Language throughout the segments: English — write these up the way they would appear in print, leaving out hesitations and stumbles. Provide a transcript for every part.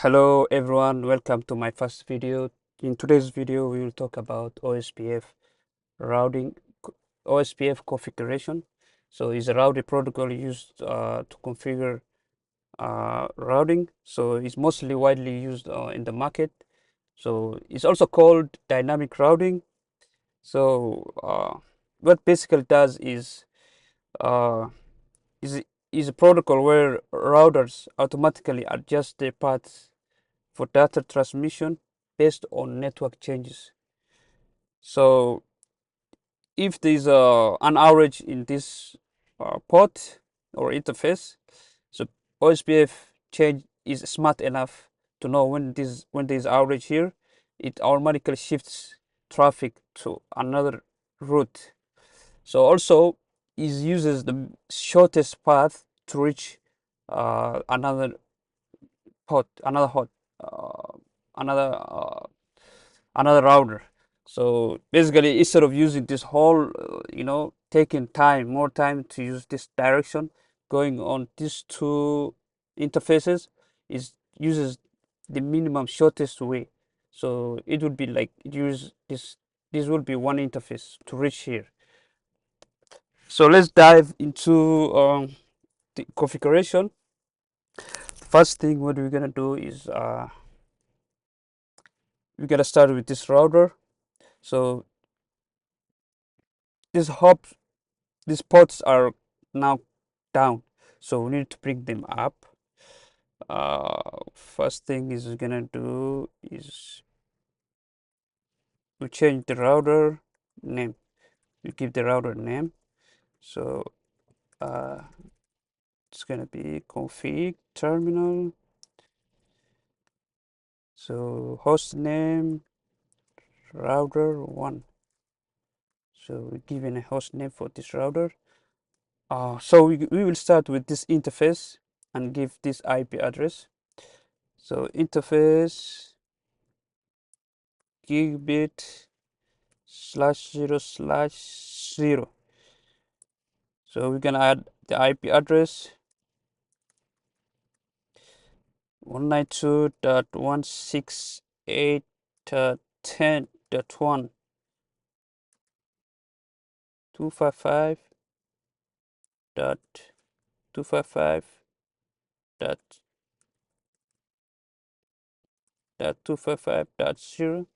Hello everyone, welcome to my first video. In today's video, we will talk about OSPF routing, OSPF configuration. So it's a routing protocol used to configure routing. So it's mostly widely used in the market. So it's also called dynamic routing. So what basically does uh, is is a protocol where routers automatically adjust their paths for data transmission based on network changes. So if there's an outage in this port or interface, so OSPF change is smart enough to know when there's outage here, it automatically shifts traffic to another route. So also it uses the shortest path to reach another port, uh, another another router. So basically, instead of using this whole, taking more time to use this direction, going on these two interfaces, is uses the minimum shortest way. So it would be like use this. This would be one interface to reach here. So let's dive into the configuration. First thing, what we're gonna do is we're gonna start with this router. So this hop these ports are now down, so we need to bring them up. First thing is gonna do is we change the router name. We give the router name. So uh, it's gonna be config terminal. So host name router 1. So we're given a host name for this router. So we will start with this interface and give this IP address. So interface gigabit /0/0. So we can add the IP address 192.168.10.1 255.255 dot 255.0.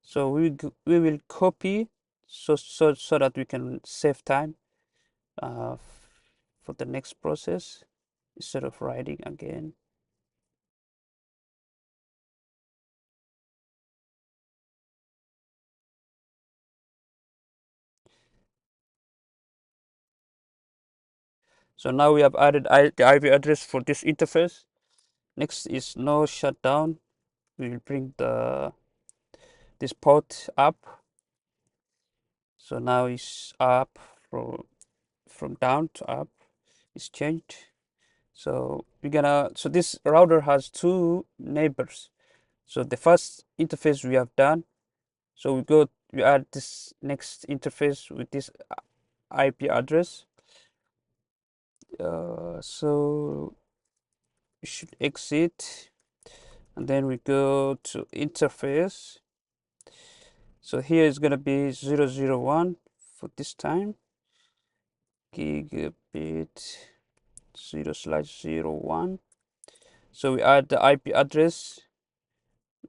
So we will copy so that we can save time uh, for the next process instead of writing again. So now we have added the IP address for this interface. Next is no shutdown. We will bring this port up. So now it's up from down to up. It's changed. So so this router has two neighbors. So the first interface we have done. So we add this next interface with this IP address. So we should exit, and then we go to interface. So here is gonna be 001 for this time. Gigabit 0/01. So we add the IP address,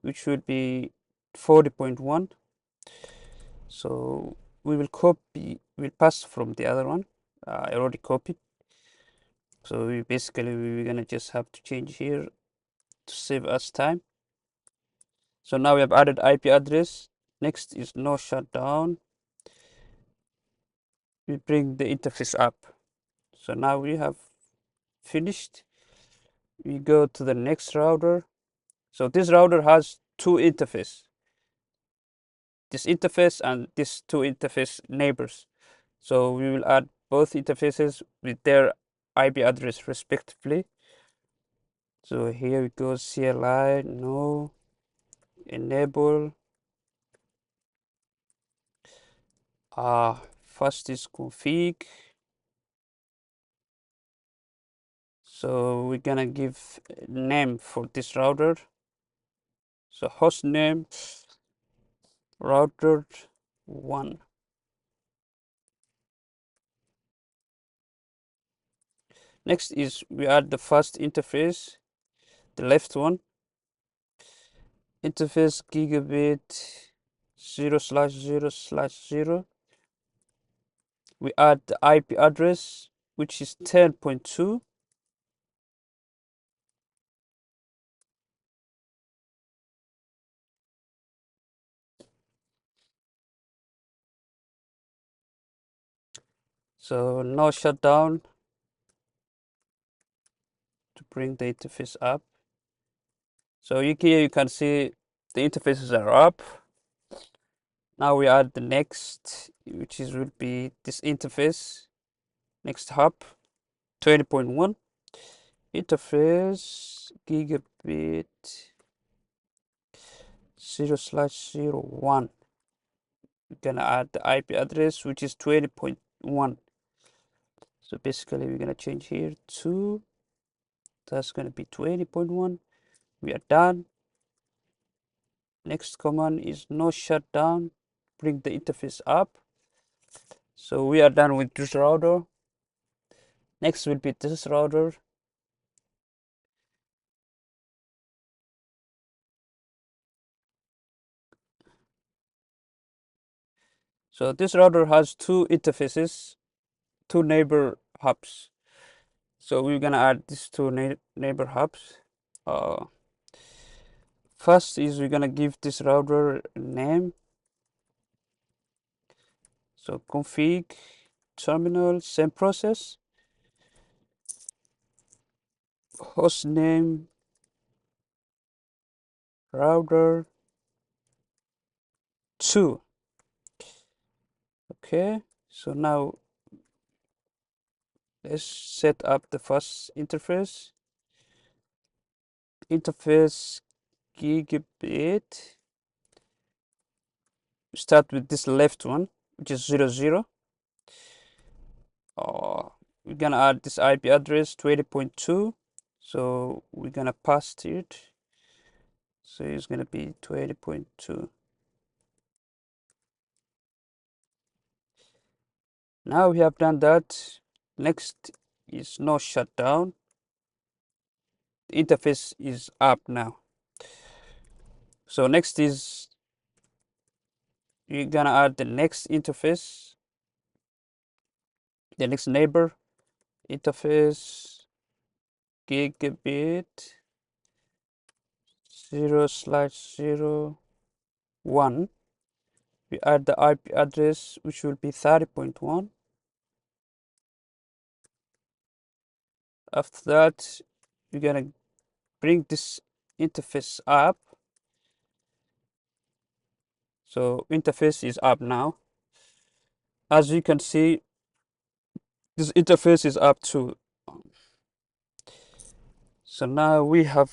which would be 40.1. So we'll pass from the other one. I already copied. So we're gonna just have to change here to save us time. So now we have added IP address. Next is no shutdown. We bring the interface up. So now we have finished. We go to the next router. So this router has two interfaces. This interface and these two interface neighbors. So we will add both interfaces with their IP address respectively. So here we go, CLI, no, enable. First is config. So we're gonna give a name for this router. So host name router 1. Next is we add the first interface, the left one. Interface gigabit 0/0/0. We add the IP address, which is 10.2. So no shutdown to bring the interface up. So here you can see the interfaces are up. Now we add the next, which is will be this interface. Next hub 20.1 interface gigabit 0/01. We're gonna add the IP address, which is 20.1. So basically we're gonna change here to, that's gonna be 20.1. We are done. Next command is no shutdown, bring the interface up. So we are done with this router. Next will be this router. So this router has two interfaces, two neighbor hubs. So we're gonna add these two neighbor hubs. First is we're gonna give this router a name. So config terminal, same process. Host name router 2. Okay, so now let's set up the first interface. Interface gigabit. Start with this left one, which is 00. We're gonna add this IP address 20.2. So we're gonna pass it. So it's gonna be 20.2. Now we have done that. Next is no shutdown. The interface is up now. So next is you're gonna add the next interface, the next neighbor interface gigabit 0/01. We add the IP address, which will be 30.1. After that, you're gonna bring this interface up. So interface is up now. As you can see, this interface is up too. So now we are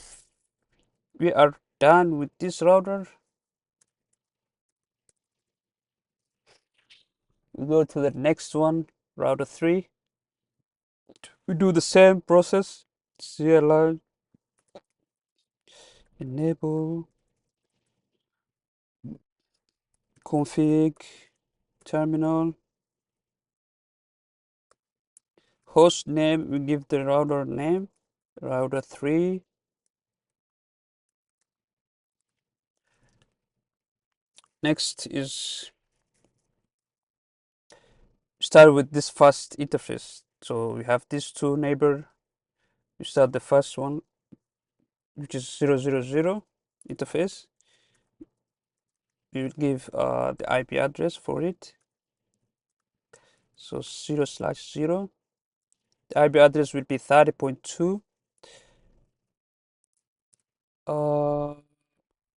done with this router. We go to the next one, router 3. We do the same process. CLI enable config terminal. Host name, we give the router name, router 3. Next is start with this first interface. So we have these two neighbor. We start the first one, which is 000 interface. We will give the IP address for it. So 0/0. The IP address will be 30.2.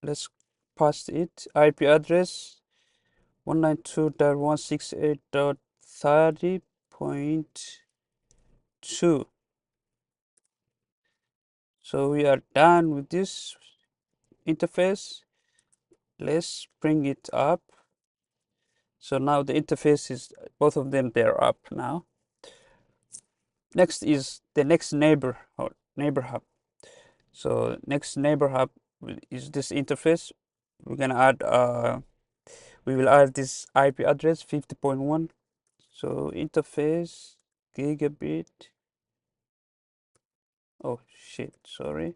Let's pass it. IP address 192.168.30.2. So we are done with this interface. Let's bring it up. So now the interface is, both of them, they're up now. Next is the next neighbor or neighbor hub. So next neighbor hub is this interface. We're gonna add we will add this IP address 50.1. So interface gigabit. Oh shit, sorry.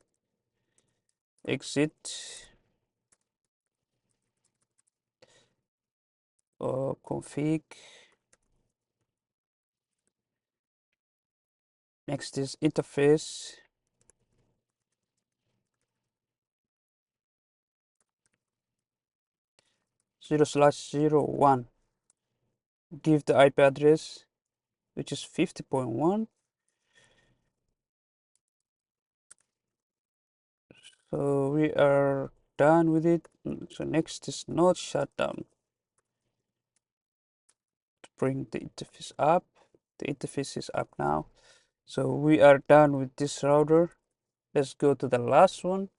Exit or config. Next is interface 0/01. Give the IP address which is 50.1. So we are done with it. So next is node shutdown. To bring the interface up. The interface is up now. So we are done with this router. Let's go to the last one,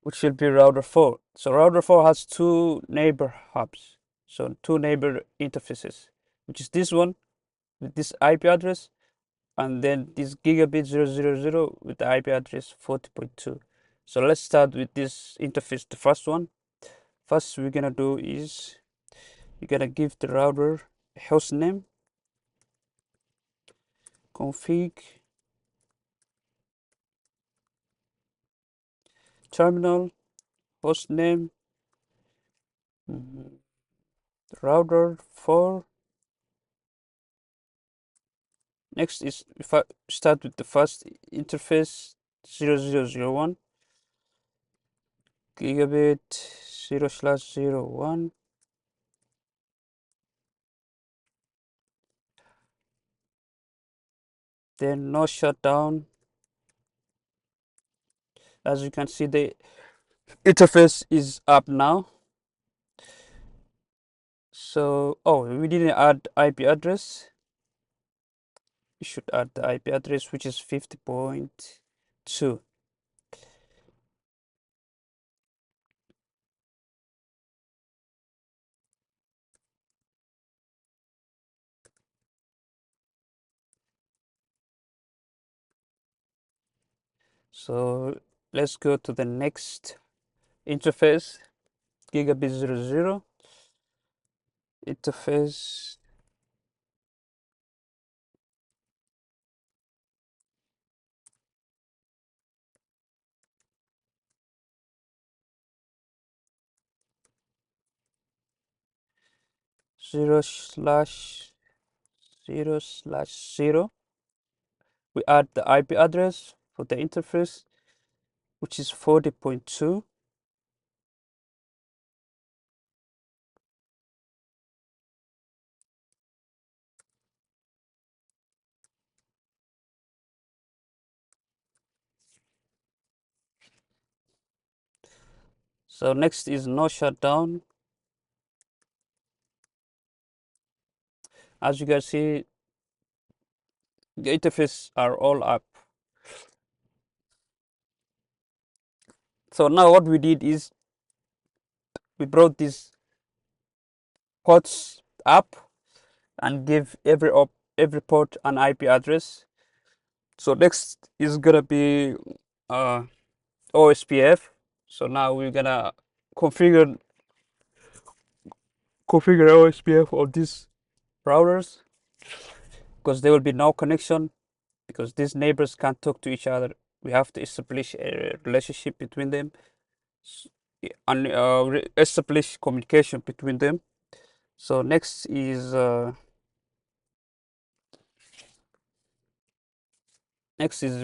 which will be router 4. So router 4 has two neighbor hubs. So two neighbor interfaces, which is this one with this IP address, and then this gigabit 000 with the IP address 40.2. So let's start with this interface, the first one. First we're gonna do is you're gonna give the router a host name, config, terminal, host name, router 4. Next is if I start with the first interface 0001 gigabit 0/01. Then no shutdown. As you can see, the interface is up now. So, oh, we didn't add IP address. We should add the IP address, which is 50.2. So let's go to the next interface, gigabit 00 interface 0/0/0. We add the IP address for the interface, which is 40.2. So next is no shutdown. As you can see, the interface are all up. So now what we did is we brought these ports up and give every port an IP address. So next is gonna be uh, OSPF. So now we're gonna configure OSPF on these routers because there will be no connection because these neighbors can't talk to each other. We have to establish a relationship between them and establish communication between them. So next is we're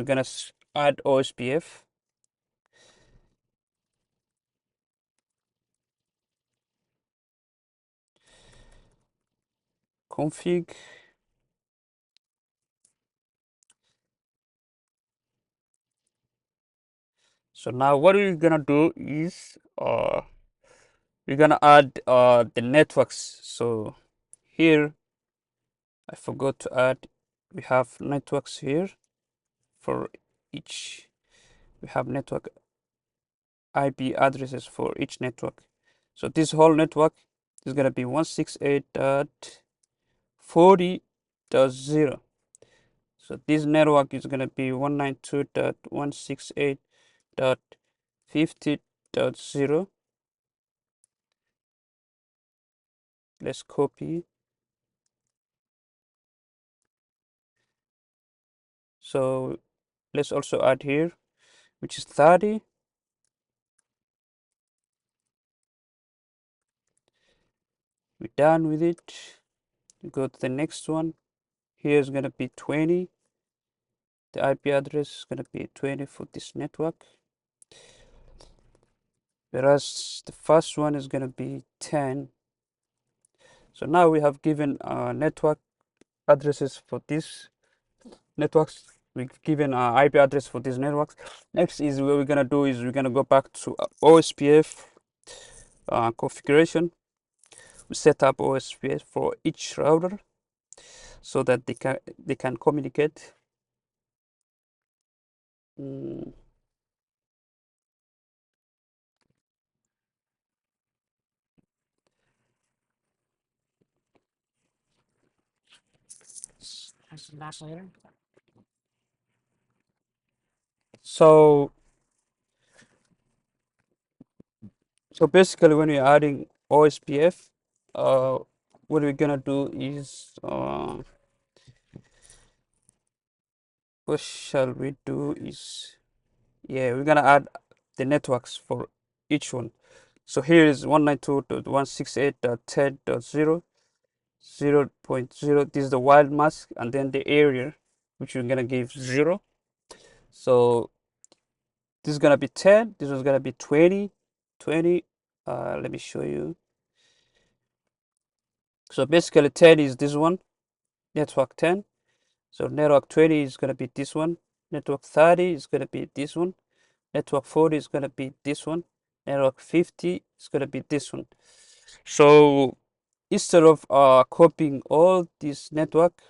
gonna add OSPF config. So now what we're gonna do is we're gonna add the networks. So here I forgot to add, we have networks here for each. We have network IP addresses for each network. So this whole network is gonna be 168.40.0. So this network is going to be 192.168.50.0. Let's copy. So let's also add here, which is 30. We're done with it. We go to the next one. Here is going to be 20. The IP address is going to be 20 for this network. Whereas the first one is going to be 10. So now we have given network addresses for these networks. We've given IP address for these networks. Next is what we're going to do is we're going to go back to OSPF configuration. We set up OSPF for each router so that they can communicate. Mm. So basically when we're adding OSPF, what we're gonna do is what shall we do is, yeah, we're gonna add the networks for each one. So here is 192.168.10.0, 0.0. This is the wild mask, and then the area, which we're gonna give 0. So this is gonna be 10. This is gonna be 20. 20. Let me show you. So basically 10 is this one, network 10. So network 20 is gonna be this one. Network 30 is gonna be this one. Network 40 is gonna be this one. Network 50 is gonna be this one. So instead of copying all this network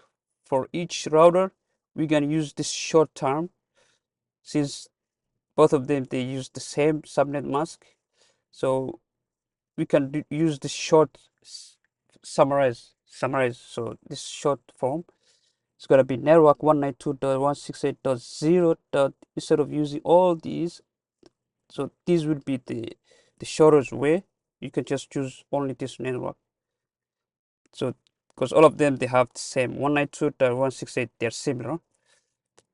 for each router, we can use this short term, since both of them they use the same subnet mask. So we can use this short summarize. So this short form, it's gonna be network 192.168.0. Instead of using all these, so this would be the shortest way. You can just choose only this network. So because all of them they have the same 192.168, they're similar.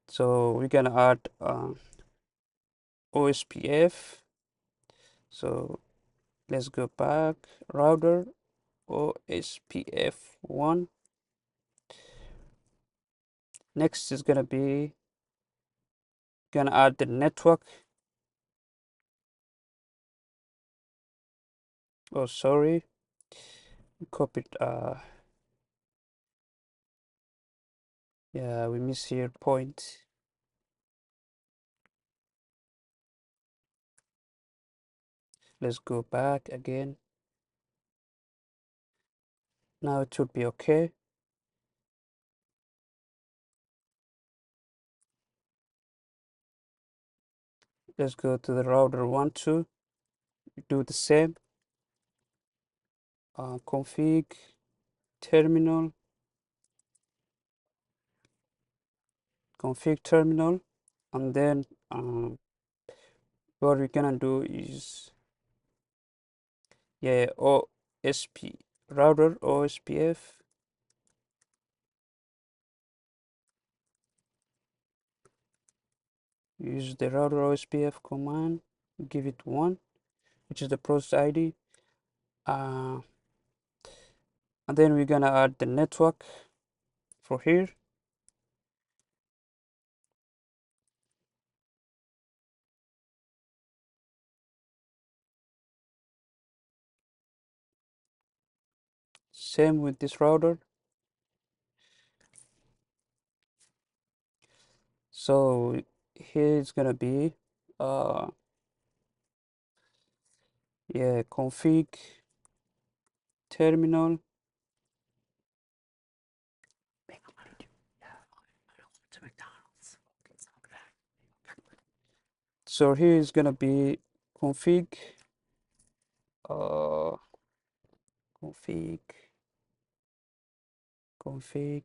So we're gonna add OSPF. So let's go back, router OSPF1. Next is gonna add the network. Oh, sorry, copied. Yeah, we miss here point. Let's go back again. Now it should be okay. Let's go to the router 1, 2. Do the same. Config terminal. Config terminal, and then what we're gonna do is, yeah, OSP router OSPF. Use the router OSPF command. Give it 1, which is the process ID. And then we're gonna add the network for here. Same with this router. So here it's gonna be yeah, config terminal. So here is gonna be config uh config config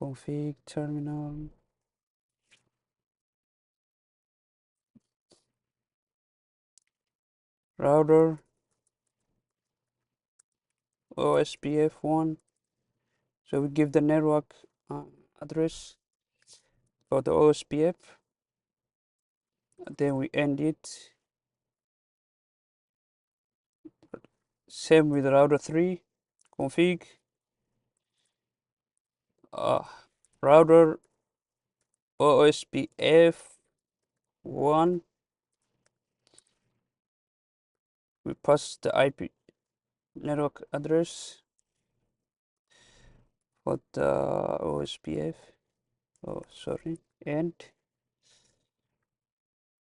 config terminal. Router OSPF 1. So we give the network address for the OSPF. Then we end it. Same with router 3 config. Router OSPF 1. We pass the IP network address for the OSPF. Oh, sorry. And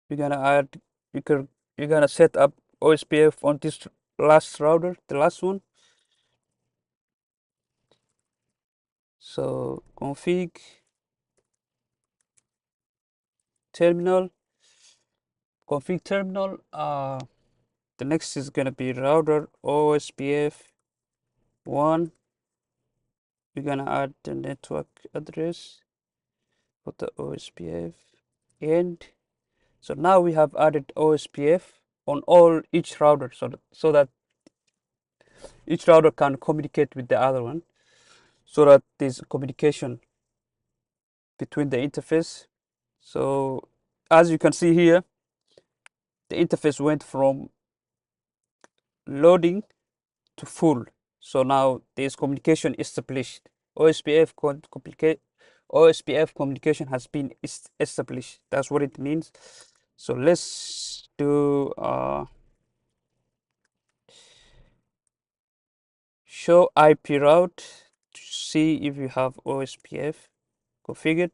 we're gonna add. You're gonna set up OSPF on this last router, the last one. So config terminal. Config terminal. The next is gonna be router OSPF 1. We're gonna add the network address for the OSPF. And so now we have added OSPF on each router, so that each router can communicate with the other one, so that there's communication between the interface. So as you can see here, the interface went from loading to full. So now there's communication established. OSPF communication has been established. That's what it means. So let's do show IP route to see if you have OSPF configured.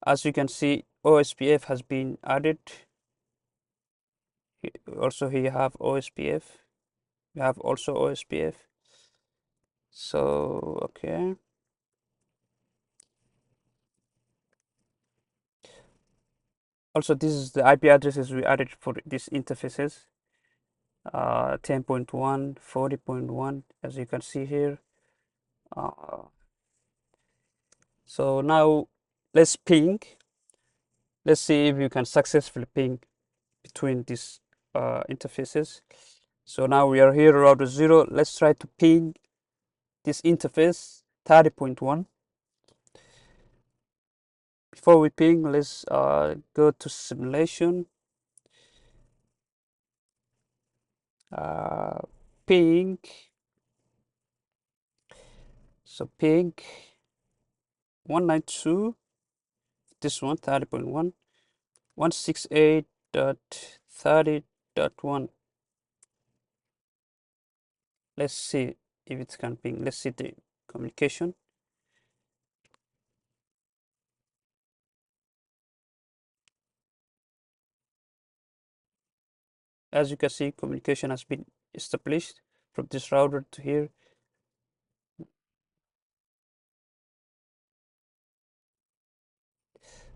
As you can see, OSPF has been added. Also here you have OSPF. You have also OSPF. So okay. Also, this is the IP addresses we added for these interfaces. 10.1, 40.1, as you can see here. So now let's ping. Let's see if you can successfully ping between these interfaces. So now we are here router 0. Let's try to ping this interface 30.1. Before we ping, let's go to simulation. Ping. So ping 192. This one 30.1. 168.30.1. Let's see if it can ping. Let's see the communication. As you can see, communication has been established from this router to here.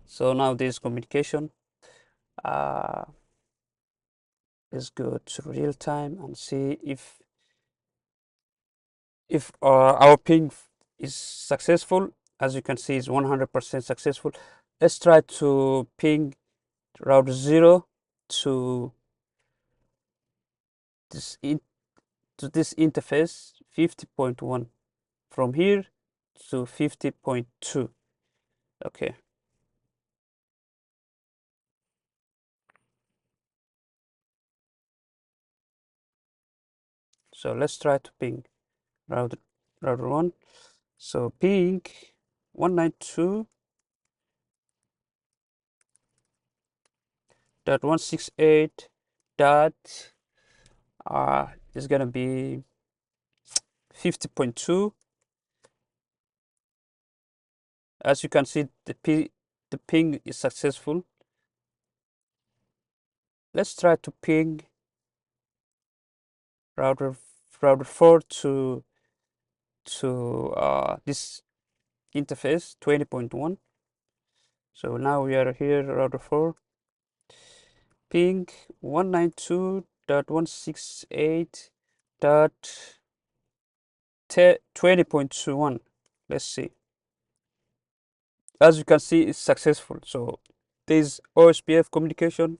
So now this communication. Let's go to real time and see if our ping is successful. As you can see, it's 100% successful. Let's try to ping router 0 to this interface 50.1, from here to 50.2. Okay, so let's try to ping router 1. So ping 192.168 dot is gonna be 50.2. As you can see, the ping is successful. Let's try to ping router 4 to this interface 20.1. So now we are here router 4, ping 192.168.20.21. Let's see. as you can see, it's successful. So there's OSPF communication.